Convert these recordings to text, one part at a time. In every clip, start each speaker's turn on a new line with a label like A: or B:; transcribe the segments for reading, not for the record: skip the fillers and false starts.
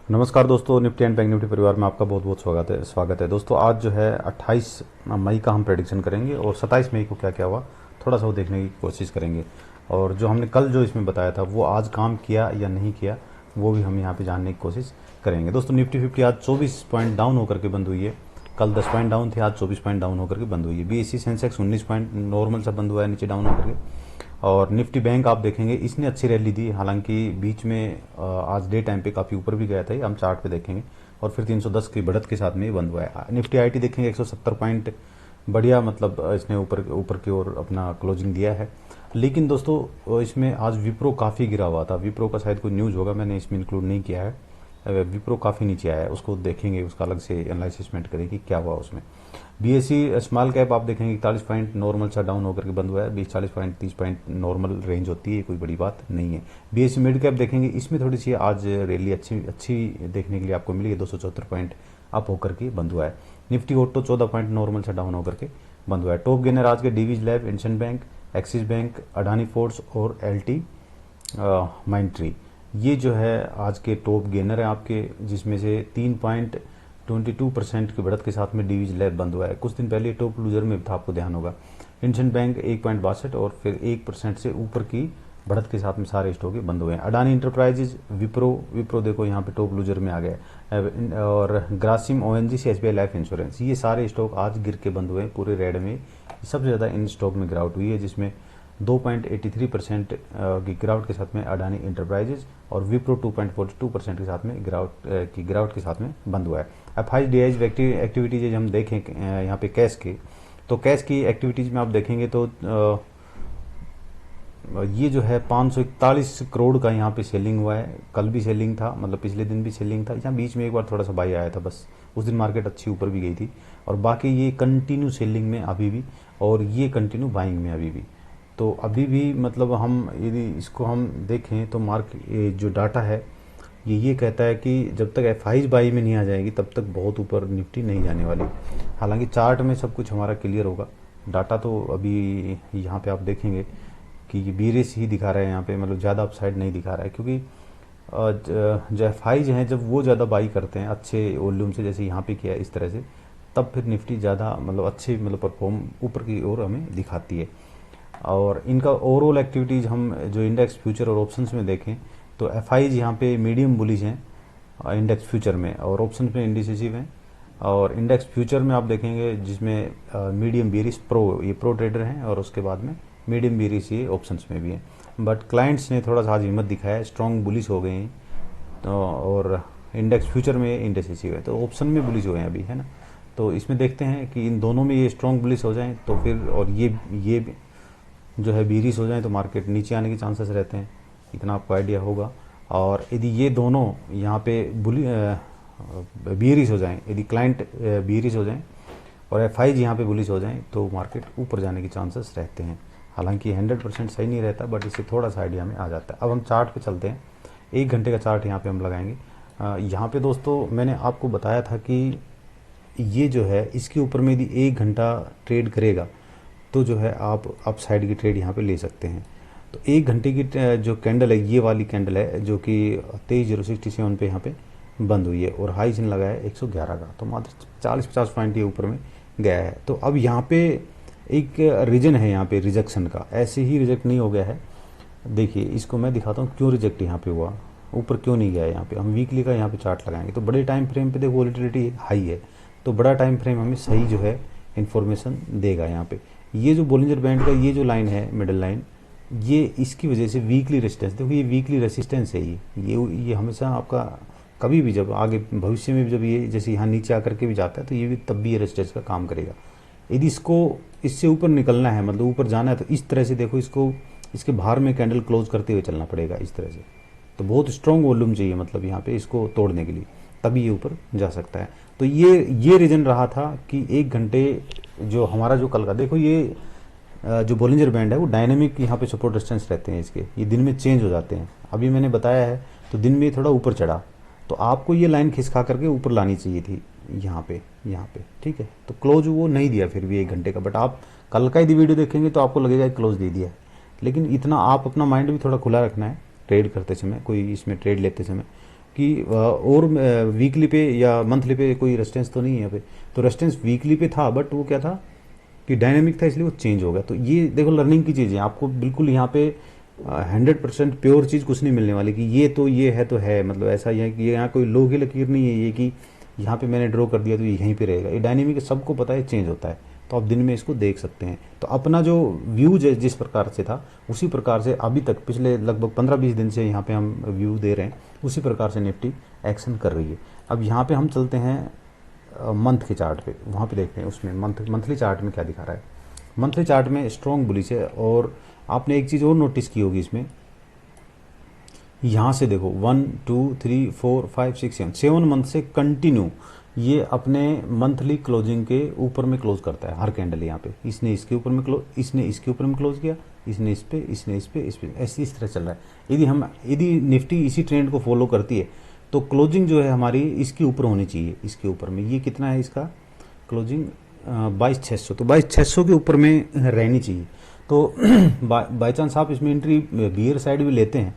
A: नमस्कार दोस्तों, Nifty and bank Nifty परिवार में आपका बहुत बहुत स्वागत है दोस्तों। आज जो है 28 मई का हम प्रेडिक्शन करेंगे और 27 मई को क्या क्या हुआ थोड़ा सा वो देखने की कोशिश करेंगे। और जो हमने कल जो इसमें बताया था वो आज काम किया या नहीं किया वो भी हम यहाँ पे जानने की कोशिश करेंगे। दोस्तों निफ्टी 50 आज 24 पॉइंट डाउन होकर के बंद हुई है। कल 10 पॉइंट डाउन थे, आज 24 पॉइंट डाउन होकर के बंद हुई है। बीएससी सेंसेक्स 19 पॉइंट नॉर्मल सा बंद हुआ है नीचे डाउन होकर के। और निफ्टी बैंक आप देखेंगे इसने अच्छी रैली दी, हालांकि बीच में आज डे टाइम पे काफ़ी ऊपर भी गया था, हम चार्ट पे देखेंगे। और फिर 310 की बढ़त के साथ में बंद हुआ है। निफ्टी आईटी देखेंगे 170 पॉइंट बढ़िया, मतलब इसने ऊपर ऊपर की ओर अपना क्लोजिंग दिया है। लेकिन दोस्तों इसमें आज विप्रो काफ़ी गिरा हुआ था। विप्रो का शायद कोई न्यूज़ होगा, मैंने इसमें इंक्लूड नहीं किया है। विप्रो काफ़ी नीचे आया है, उसको देखेंगे, उसका अलग से एनालिसिसमेंट करेंगे क्या हुआ उसमें। बीएससी स्मॉल कैप आप देखेंगे 41 पॉइंट नॉर्मल सा डाउन होकर के बंद हुआ है। 20-40 पॉइंट 30 पॉइंट नॉर्मल रेंज होती है, कोई बड़ी बात नहीं है। बीएससी मिड कैप देखेंगे, इसमें थोड़ी सी आज रैली अच्छी अच्छी देखने के लिए आपको मिली है। 274 पॉइंट अप होकर के बंद हुआ है। निफ्टी ऑटो 14 पॉइंट नॉर्मल से डाउन होकर के बंद हुआ है। टॉप गेनर आज के Divi's lab, Indian bank, axis bank, Adani force और एलटी माइंट्री, ये जो है आज के टॉप गेनर है आपके, जिसमें से 3.22% की बढ़त के साथ में डीवीज लैब बंद हुआ है। कुछ दिन पहले टॉप लूजर में था, आपको ध्यान होगा। इंडियन बैंक 1.62 और फिर 1% से ऊपर की बढ़त के साथ में सारे स्टॉक बंद हुए हैं। अडानी इंटरप्राइजेज, विप्रो देखो यहाँ पे टॉप लूजर में आ गया है। और Grasim, ONGC, SBI life insurance, ये सारे स्टॉक आज गिर के बंद हुए हैं पूरे रेड में। सबसे ज़्यादा इन स्टॉक में गिरावट हुई है, जिसमें 2.83% की गिरावट के साथ में अडानी इंटरप्राइजेज और विप्रो 2.42% के साथ में गिरावट के साथ में बंद हुआ है। एफआईडीआईज एक्टिविटीज हम देखें यहाँ पे कैश की, तो कैश की एक्टिविटीज में आप देखेंगे तो ये जो है 541 करोड़ का यहाँ पे सेलिंग हुआ है। कल भी सेलिंग था, मतलब पिछले दिन भी सेलिंग था। यहाँ बीच में एक बार थोड़ा सा बाई आया था, बस उस दिन मार्केट अच्छी ऊपर भी गई थी। और बाकी ये कंटिन्यू सेलिंग में अभी भी, और ये कंटिन्यू बाइंग में अभी भी। तो अभी भी मतलब हम यदि इसको हम देखें तो जो डाटा है ये कहता है कि जब तक एफआईज बाई में नहीं आ जाएगी तब तक बहुत ऊपर निफ्टी नहीं जाने वाली। हालांकि चार्ट में सब कुछ हमारा क्लियर होगा, डाटा तो अभी यहाँ पे आप देखेंगे कि ये बीरेस ही दिखा रहा है यहाँ पे, मतलब ज़्यादा अपसाइड नहीं दिखा रहा है। क्योंकि जो एफआईज हैं जब वो ज़्यादा बाई करते हैं अच्छे वॉल्यूम से, जैसे यहाँ पे किया है इस तरह से, तब फिर निफ्टी ज़्यादा मतलब अच्छे मतलब परफॉर्म ऊपर की ओर हमें दिखाती है। और इनका ओवरऑल एक्टिविटीज हम जो इंडेक्स फ्यूचर और ऑप्शंस में देखें तो एफआईज यहाँ पे मीडियम बुलिश हैं इंडेक्स फ्यूचर में, और ऑप्शंस में इंडिसिसिव हैं। और इंडेक्स फ्यूचर में आप देखेंगे जिसमें मीडियम बेरिश प्रो, ये प्रो ट्रेडर हैं, और उसके बाद में मीडियम बेरिश ये ऑप्शंस में भी हैं। बट क्लाइंट्स ने थोड़ा सा आज हिम्मत दिखाया है, स्ट्रॉन्ग बुलिश हो गए हैं। तो और इंडेक्स फ्यूचर में इंडिसिसिव है, तो ऑप्शन में बुलिश हुए हैं अभी, है ना। तो इसमें देखते हैं कि इन दोनों में ये स्ट्रॉन्ग बुलिश हो जाएं तो फिर, और ये जो है बीरिश हो जाए तो मार्केट नीचे आने के चांसेस रहते हैं, इतना आपको आइडिया होगा। और यदि ये दोनों यहाँ पे बीरिश हो जाएं, यदि क्लाइंट बीरिश हो जाएं और एफआईज यहाँ पे बुलिश हो जाएं तो मार्केट ऊपर जाने के चांसेस रहते हैं। हालांकि 100% सही नहीं रहता, बट इससे थोड़ा सा आइडिया में आ जाता है। अब हम चार्ट पे चलते हैं, 1 घंटे का चार्ट यहाँ पे हम लगाएंगे। यहाँ पे दोस्तों मैंने आपको बताया था कि ये जो है इसके ऊपर में यदि 1 घंटा ट्रेड करेगा तो जो है आप अप साइड की ट्रेड यहाँ पे ले सकते हैं। तो 1 घंटे की जो कैंडल है, ये वाली कैंडल है जो कि 23,067 पे यहाँ पे बंद हुई है, और हाई चिन्ह लगा है 111 का, तो मात्र 40-50 पॉइंट ये ऊपर में गया है। तो अब यहाँ पे एक रीजन है यहाँ पे रिजेक्शन का, ऐसे ही रिजेक्ट नहीं हो गया है। देखिए इसको मैं दिखाता हूँ क्यों रिजेक्ट यहाँ पे हुआ, ऊपर क्यों नहीं गया है। यहाँ पे हम वीकली का यहाँ पे चार्ट लगाएंगे तो बड़े टाइम फ्रेम पे देखो वोलेटिलिटी हाई है, तो बड़ा टाइम फ्रेम हमें सही जो है इन्फॉर्मेशन देगा। यहाँ पे ये जो बोलिंजर बैंड का ये जो लाइन है, मिडल लाइन, ये इसकी वजह से वीकली रेजिस्टेंस, देखो ये वीकली रेजिस्टेंस है। ये हमेशा आपका कभी भी जब आगे भविष्य में भी जब ये जैसे यहाँ नीचे आकर के भी जाता है तो ये भी तब भी ये रेजिस्टेंस का काम करेगा। यदि इसको इससे ऊपर निकलना है, मतलब ऊपर जाना है, तो इस तरह से देखो इसको, इसके बाहर में कैंडल क्लोज करते हुए चलना पड़ेगा इस तरह से। तो बहुत स्ट्रॉन्ग वॉल्यूम चाहिए मतलब यहाँ पे इसको तोड़ने के लिए, तभी ये ऊपर जा सकता है। तो ये रीजन रहा था कि 1 घंटे जो हमारा जो कल का, देखो ये जो बोलिंजर बैंड है वो डायनेमिक यहाँ पे सपोर्ट रेजिस्टेंस रहते हैं इसके, ये दिन में चेंज हो जाते हैं। अभी मैंने बताया है तो दिन में थोड़ा ऊपर चढ़ा, तो आपको ये लाइन खिसका करके ऊपर लानी चाहिए थी यहाँ पे, ठीक है। तो क्लोज वो नहीं दिया फिर भी 1 घंटे का, बट आप कल का यदि वीडियो देखेंगे तो आपको लगेगा क्लोज दे दिया है। लेकिन इतना आप अपना माइंड भी थोड़ा खुला रखना है ट्रेड करते समय, कोई इसमें ट्रेड लेते समय, कि और वीकली पे या मंथली पे कोई रेजिस्टेंस तो नहीं है यहाँ पे। तो रेजिस्टेंस वीकली पे था, बट वो क्या था कि डायनेमिक था, इसलिए वो चेंज हो गया। तो ये देखो लर्निंग की चीज़ है, आपको बिल्कुल यहाँ पे 100% प्योर चीज़ कुछ नहीं मिलने वाली कि ये है तो है, मतलब ऐसा ही है कि यहाँ कोई लो की लकीर नहीं है ये कि यहाँ पे मैंने ड्रॉ कर दिया तो ये यहीं पे रहेगा। ये डायनेमिक सबको पता है, चेंज होता है, तो आप दिन में इसको देख सकते हैं। तो अपना जो व्यू जिस प्रकार से था उसी प्रकार से अभी तक पिछले लगभग 15-20 दिन से यहाँ पे हम व्यू दे रहे हैं, उसी प्रकार से निफ्टी एक्शन कर रही है। अब यहाँ पे हम चलते हैं मंथ के चार्ट पे, वहाँ पे देखते हैं उसमें मंथली चार्ट में क्या दिखा रहा है। मंथली चार्ट में स्ट्रॉन्ग बुलिश है। और आपने एक चीज़ और नोटिस की होगी इसमें, यहाँ से देखो 1 2 3 4 5 6 7 मंथ से कंटिन्यू ये अपने मंथली क्लोजिंग के ऊपर में क्लोज करता है हर कैंडल। यहाँ पे इसने इसके ऊपर में इसने इसके ऊपर में क्लोज किया, इसने इस पे, इसने इस पे ऐसे इस तरह चल रहा है। यदि निफ्टी इसी ट्रेंड को फॉलो करती है तो क्लोजिंग जो है हमारी इसके ऊपर होनी चाहिए, इसके ऊपर में। ये कितना है इसका क्लोजिंग 22,600, तो 22,600 के ऊपर में रहनी चाहिए। तो बाई चांस आप इसमें एंट्री बियर साइड भी लेते हैं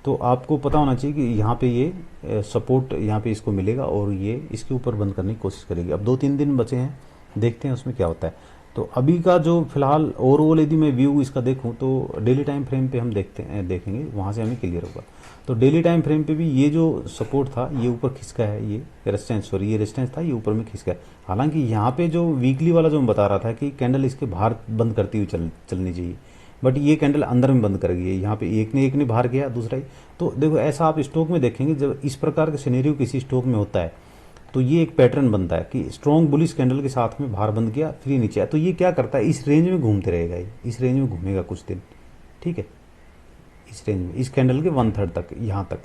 A: तो आपको पता होना चाहिए कि यहाँ पे ये सपोर्ट यहाँ पे इसको मिलेगा और ये इसके ऊपर बंद करने की कोशिश करेगी। अब 2-3 दिन बचे हैं, देखते हैं उसमें क्या होता है। तो अभी का जो फिलहाल ओवरऑल यदि मैं व्यू इसका देखूं तो डेली टाइम फ्रेम पे हम देखेंगे, वहाँ से हमें क्लियर होगा। तो डेली टाइम फ्रेम पे भी ये जो सपोर्ट था ये ऊपर खिसका है, ये रेजिस्टेंस था, ये ऊपर में खिसका है। हालांकि यहाँ पे जो वीकली वाला जो मैं बता रहा था कि कैंडल इसके बाहर बंद करती हुई चलनी चाहिए, बट ये कैंडल अंदर में बंद कर गई है। यहाँ पे एक ने बाहर किया, दूसरा ही। तो देखो ऐसा आप स्टॉक में देखेंगे, जब इस प्रकार का सिनेरियो किसी स्टॉक में होता है तो ये एक पैटर्न बनता है कि स्ट्रॉन्ग बुलिश कैंडल के साथ में बाहर बंद किया, फिर नीचे आया। तो ये क्या करता है, इस रेंज में घूमते रहेगा, ये इस रेंज में घूमेगा कुछ दिन, ठीक है, इस रेंज में, इस कैंडल के 1/3 तक, यहाँ तक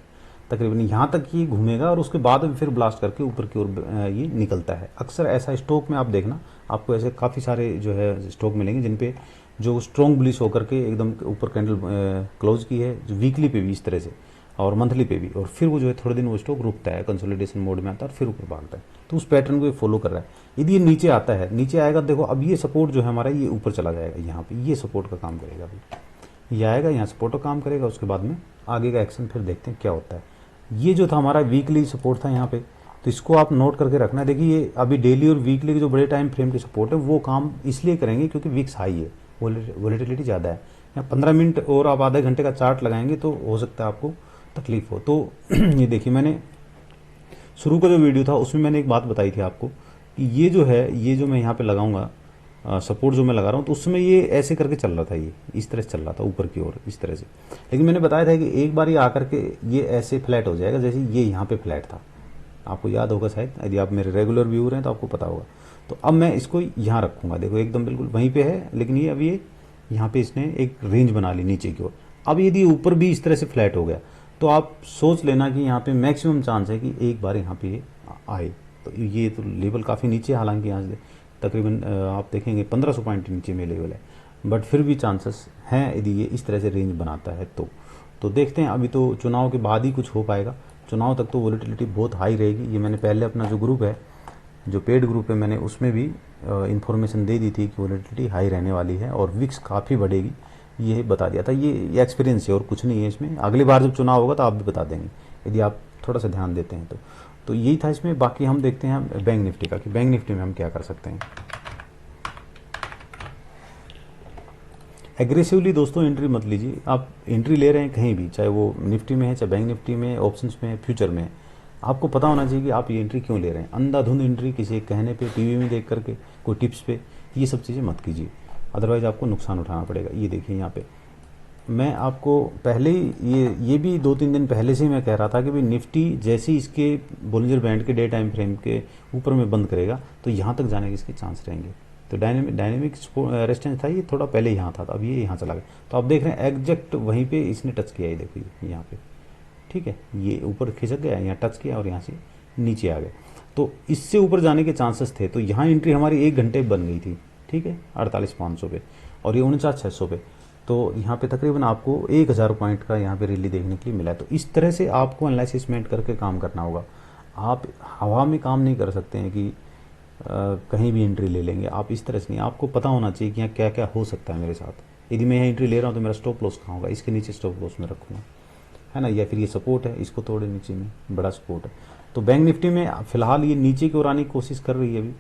A: तकरीबन यहाँ तक ये घूमेगा और उसके बाद फिर ब्लास्ट करके ऊपर की ओर ये निकलता है। अक्सर ऐसा स्टॉक में आप देखना, आपको ऐसे काफ़ी सारे जो है स्टॉक मिलेंगे जिन पे जो स्ट्रॉन्ग बुलिश होकर के एकदम ऊपर कैंडल क्लोज की है, वीकली पे भी इस तरह से और मंथली पे भी, और फिर वो जो है थोड़े दिन वो स्टॉक रुकता है, कंसोलिडेशन मोड में आता है और फिर ऊपर भागता है। तो उस पैटर्न को ये फॉलो कर रहा है। यदि ये नीचे आता है, नीचे आएगा, देखो अब ये सपोर्ट जो है हमारा ये ऊपर चला जाएगा, यहाँ पे ये सपोर्ट का काम करेगा। अभी ये आएगा, यहाँ सपोर्ट का काम करेगा, उसके बाद में आगे का एक्शन फिर देखते हैं क्या होता है। ये जो था हमारा वीकली सपोर्ट था यहाँ पे, तो इसको आप नोट करके रखना। देखिए ये अभी डेली और वीकली के जो बड़े टाइम फ्रेम के सपोर्ट है वो काम इसलिए करेंगे क्योंकि विक्स हाई है, वोलेटिलिटी ज़्यादा है। यहाँ 15 मिनट और आप आधे घंटे का चार्ट लगाएंगे तो हो सकता है आपको तकलीफ हो। तो ये देखिए, मैंने शुरू का जो वीडियो था उसमें मैंने एक बात बताई थी आपको कि ये जो है, ये जो मैं यहाँ पे लगाऊंगा सपोर्ट जो मैं लगा रहा हूँ, तो उसमें ये ऐसे करके चल रहा था, ये इस तरह से चल रहा था ऊपर की ओर इस तरह से। लेकिन मैंने बताया था कि एक बार ये आकर के ये ऐसे फ्लैट हो जाएगा, जैसे ये यहाँ पे फ्लैट था, आपको याद होगा शायद, यदि आप मेरे रेगुलर व्यूअर हैं तो आपको पता होगा। तो अब मैं इसको यहाँ रखूंगा, देखो एकदम बिल्कुल वहीं पे है, लेकिन ये अब ये यहाँ पे इसने एक रेंज बना ली नीचे की ओर। अब यदि ऊपर भी इस तरह से फ्लैट हो गया तो आप सोच लेना कि यहाँ पे मैक्सिमम चांस है कि एक बार यहाँ पे आए। तो ये तो लेवल काफ़ी नीचे है, हालांकि यहाँ से तकरीबन आप देखेंगे 1500 पॉइंट नीचे में लेवल है, बट फिर भी चांसेस हैं यदि ये इस तरह से रेंज बनाता है तो देखते हैं। अभी तो चुनाव के बाद ही कुछ हो पाएगा, चुनाव तक तो वोलेटिलिटी बहुत हाई रहेगी। ये मैंने पहले अपना जो ग्रुप है, जो पेड ग्रुप है, मैंने उसमें भी इन्फॉर्मेशन दे दी थी कि वोलेटिलिटी हाई रहने वाली है और विक्स काफ़ी बढ़ेगी, ये बता दिया था। ये एक्सपीरियंस है और कुछ नहीं है इसमें। अगली बार जब चुनाव होगा तो आप भी बता देंगे यदि आप थोड़ा सा ध्यान देते हैं तो यही था इसमें। बाकी हम देखते हैं बैंक निफ्टी का कि बैंक निफ्टी में हम क्या कर सकते हैं। एग्रेसिवली दोस्तों एंट्री मत लीजिए। आप एंट्री ले रहे हैं कहीं भी, चाहे वो निफ्टी में है, चाहे बैंक निफ्टी में, ऑप्शंस में है, फ्यूचर में है, आपको पता होना चाहिए कि आप ये एंट्री क्यों ले रहे हैं। अंधाधुंध एंट्री किसी के कहने पे, टीवी में देख करके, कोई टिप्स पे, ये सब चीज़ें मत कीजिए, अदरवाइज आपको नुकसान उठाना पड़ेगा। ये देखिए यहाँ पे मैं आपको पहले ही ये भी 2-3 दिन पहले से ही मैं कह रहा था कि भाई निफ्टी जैसे ही इसके बोलिंजर बैंड के डे टाइम फ्रेम के ऊपर में बंद करेगा तो यहाँ तक जाने के इसके चांस रहेंगे। तो डायनेमिक रेजिस्टेंस था, ये थोड़ा पहले यहाँ था, तो अब ये यहाँ चला गया। तो आप देख रहे हैं एग्जैक्ट वहीं पे इसने टच किया, ये देखिए यहाँ पे, ठीक है, ये ऊपर खिसक गया, यहाँ टच किया और यहाँ से नीचे आ गया। तो इससे ऊपर जाने के चांसेस थे, तो यहाँ एंट्री हमारी 1 घंटे बन गई थी, ठीक है, 48,500 पे, और ये 49,600 पे। तो यहाँ पे तकरीबन आपको 1000 पॉइंट का यहाँ पे रैली देखने के लिए मिला है। तो इस तरह से आपको एनालिसिसमेंट करके काम करना होगा। आप हवा में काम नहीं कर सकते हैं कि कहीं भी एंट्री ले लेंगे, आप इस तरह से नहीं। आपको पता होना चाहिए कि यहाँ क्या क्या हो सकता है मेरे साथ। यदि मैं यहाँ एंट्री ले रहा हूँ तो मेरा स्टॉप लॉस कहाँ होगा, इसके नीचे स्टॉप लॉस में रखूँगा। है ना, या फिर ये सपोर्ट है, इसको तोड़े नीचे में, बड़ा सपोर्ट है। तो बैंक निफ्टी में फिलहाल ये नीचे की ओर आने की कोशिश कर रही है अभी,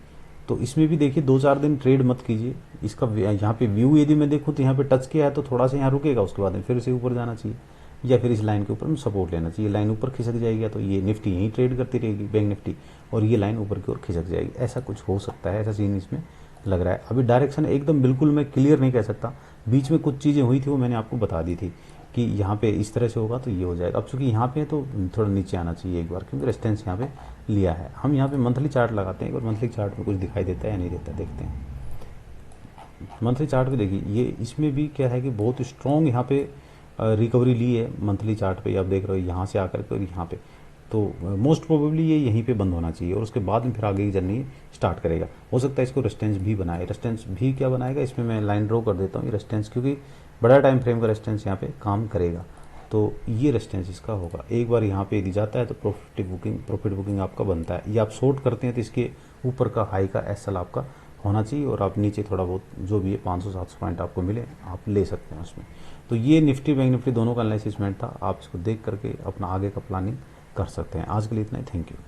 A: तो इसमें भी देखिए 2-4 दिन ट्रेड मत कीजिए। इसका यहाँ पे व्यू यदि मैं देखूँ तो यहाँ पे टच किया है तो थोड़ा सा यहाँ रुकेगा, उसके बाद में फिर से ऊपर जाना चाहिए, या फिर इस लाइन के ऊपर में सपोर्ट लेना चाहिए। लाइन ऊपर खिसक जाएगी तो ये निफ्टी यहीं ट्रेड करती रहेगी, बैंक निफ्टी, और ये लाइन ऊपर की ओर खिसक जाएगी। ऐसा कुछ हो सकता है, ऐसा सीन इसमें लग रहा है। अभी डायरेक्शन एकदम बिल्कुल मैं क्लियर नहीं कह सकता, बीच में कुछ चीज़ें हुई थी वो मैंने आपको बता दी थी कि यहाँ पे इस तरह से होगा तो ये हो जाएगा। अब चूंकि यहाँ पे है तो थोड़ा नीचे आना चाहिए एक बार, क्योंकि रेजिस्टेंस यहाँ पे लिया है। हम यहाँ पे मंथली चार्ट लगाते हैं, एक बार मंथली चार्ट में कुछ दिखाई देता है या नहीं देता, देखते हैं। मंथली चार्ट पे देखिए, ये इसमें भी क्या है कि बहुत स्ट्रॉन्ग यहाँ पे रिकवरी ली है मंथली चार्ट पे, आप देख रहे हो यहाँ से आकर के और यहाँ पे, तो मोस्ट प्रोबेबली ये यहीं पे बंद होना चाहिए और उसके बाद में फिर आगे की जर्नी स्टार्ट करेगा। हो सकता है इसको रेजिस्टेंस भी बनाए। रेजिस्टेंस भी क्या बनाएगा, इसमें मैं लाइन ड्रॉ कर देता हूँ, ये रेजिस्टेंस, क्योंकि बड़ा टाइम फ्रेम का रेजिस्टेंस यहाँ पे काम करेगा, तो ये रेजिस्टेंस इसका होगा। एक बार यहाँ पे यदि जाता है तो प्रॉफिट बुकिंग आपका बनता है। ये आप शॉर्ट करते हैं तो इसके ऊपर का हाई का एसएल आपका होना चाहिए, और आप नीचे थोड़ा बहुत जो भी है 500-700 पॉइंट आपको मिले आप ले सकते हैं उसमें। तो ये निफ्टी बैंक निफ्टी दोनों का एनालिसिस था, आप इसको देख करके अपना आगे का प्लानिंग कर सकते हैं। आज के लिए इतना ही, थैंक यू।